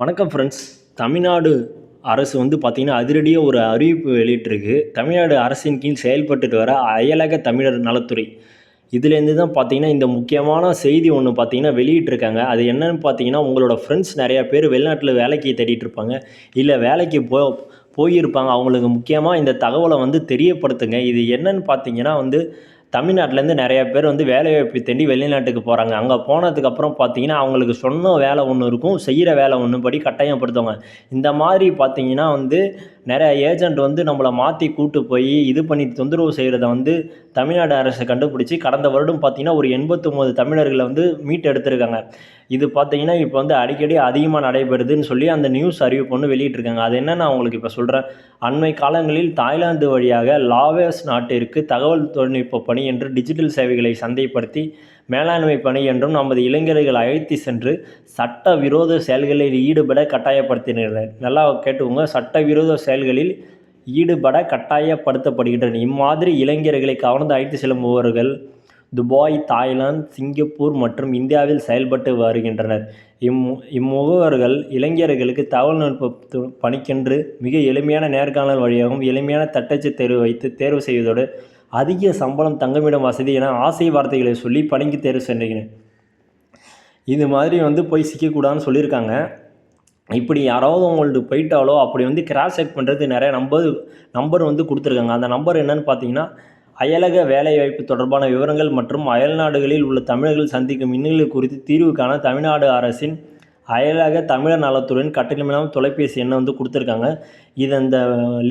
வணக்கம் ஃப்ரெண்ட்ஸ். தமிழ்நாடு அரசு வந்து பார்த்திங்கன்னா, அதிரடியாக ஒரு அறிவிப்பு வெளியிட்டிருக்கு. தமிழ்நாடு அரசின் கீழ் செயல்பட்டுட்டு வர அயலக தமிழர் நலத்துறை. இதுலேருந்து தான் பார்த்திங்கன்னா, இந்த முக்கியமான செய்தி ஒன்று பார்த்திங்கன்னா வெளியிட்டிருக்காங்க. அது என்னன்னு பார்த்திங்கன்னா, உங்களோட ஃப்ரெண்ட்ஸ் நிறையா பேர் வெளிநாட்டில் வேலைக்கு தேடிட்டு இருப்பாங்க. இல்லை வேலைக்கு போயிருப்பாங்க. அவங்களுக்கு முக்கியமாக இந்த தகவலை வந்து தெரியப்படுத்துங்க. இது என்னன்னு பார்த்திங்கன்னா வந்து தமிழ்நாட்டிலேருந்து நிறையா பேர் வந்து வேலைவாய்ப்பு தேடி வெளிநாட்டுக்கு போகிறாங்க. அங்கே போனதுக்கப்புறம் பார்த்தீங்கன்னா, அவங்களுக்கு சொன்ன வேலை ஒன்று இருக்கும், செய்கிற வேலை ஒன்று படி கட்டாயப்படுத்துவாங்க. இந்த மாதிரி பார்த்தீங்கன்னா வந்து நிறையா ஏஜெண்ட் வந்து நம்மளை மாற்றி கூட்டு போய் இது பண்ணி தொந்தரவு செய்கிறத வந்து தமிழ்நாடு அரசு கண்டுபிடிச்சி கடந்த வருடம் பார்த்தீங்கன்னா ஒரு 89 தமிழர்களை வந்து மீட்டெடுத்திருக்காங்க. இது பார்த்தீங்கன்னா இப்போ வந்து அடிக்கடி அதிகமாக நடைபெறுதுன்னு சொல்லி அந்த நியூஸ் அறிவிப்பு ஒன்று வெளியிட்டிருக்காங்க. அது என்னன்னு நான் உங்களுக்கு இப்போ சொல்கிறேன். அண்மை காலங்களில் தாய்லாந்து வழியாக லாவோஸ் நாட்டிற்கு தகவல் தொழில்நுட்ப பணி என்று டிஜிட்டல் சேவைகளை சந்தைப்படுத்தி மேலாண்மை பணி என்றும் நமது இளைஞர்கள் அழைத்து சென்று சட்டவிரோத செயல்களில் ஈடுபட கட்டாயப்படுத்தினர். நல்லா கேட்டுக்கோங்க, சட்டவிரோத செயல்களில் ஈடுபட கட்டாயப்படுத்தப்படுகின்றனர். இம்மாதிரி இளைஞர்களை கவர்ந்து அழைத்து செல்லுபவர்கள் துபாய், தாய்லாந்து, சிங்கப்பூர் மற்றும் இந்தியாவில் செயல்பட்டு வருகின்றனர். இம்முகவர்கள் இளைஞர்களுக்கு தகவல் தொழில்நுட்ப பணிக்கென்று மிக எளிமையான நேர்காணல் வழியாகவும் எளிமையான தட்டச்சு தேர்வு வைத்து தேர்வு செய்வதோடு அதிக சம்பளம், தங்குமிடம் வசதி என ஆசை வார்த்தைகளை சொல்லி பணிக்கு தேர்வு செய்கின்றனர். இது மாதிரி வந்து போய் சிக்கக்கூடாதுன்னு சொல்லியிருக்காங்க. இப்படி யாராவது உங்கள்ட்ட போயிட்டாலோ அப்படி வந்து கிராஸ் செக் பண்ணுறது நிறைய நம்பர் வந்து கொடுத்துருக்காங்க. அந்த நம்பர் என்னன்னு பார்த்தீங்கன்னா, அயலக வேலைவாய்ப்பு தொடர்பான விவரங்கள் மற்றும் அயல்நாடுகளில் உள்ள தமிழர்கள் சந்திக்கும் இன்னல்கள் குறித்து தீர்வு காண தமிழ்நாடு அரசின் அயலக தமிழர் நலத்துறையின் கட்டணமில்லாமல் தொலைபேசி எண்ணை வந்து கொடுத்துருக்காங்க. இந்த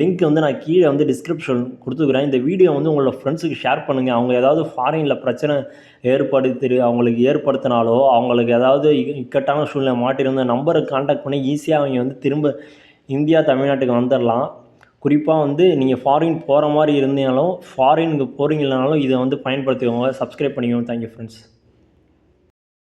லிங்க் வந்து நான் கீழே வந்து டிஸ்கிரிப்ஷன் கொடுத்துக்கிறேன். இந்த வீடியோ வந்து உங்களோட ஃப்ரெண்ட்ஸுக்கு ஷேர் பண்ணுங்கள். அவங்க ஏதாவது ஃபாரினில் பிரச்சனை அவங்களுக்கு ஏற்படுத்தினாலோ, அவங்களுக்கு ஏதாவது இக்கட்டான சூழ்நிலை மாட்டியிருந்த நம்பரை கான்டாக்ட் பண்ணி ஈஸியாக அவங்க வந்து திரும்ப இந்தியா, தமிழ்நாட்டுக்கு வந்துடலாம். குறிப்பாக வந்து நீங்கள் ஃபாரின் போகிற மாதிரி இருந்தீங்கனாலும், ஃபாரினுக்கு போகிறீங்கனாலும் இதை வந்து பயன்படுத்திக்கோங்க. சப்ஸ்கிரைப் பண்ணிக்கோங்க. Thank you friends.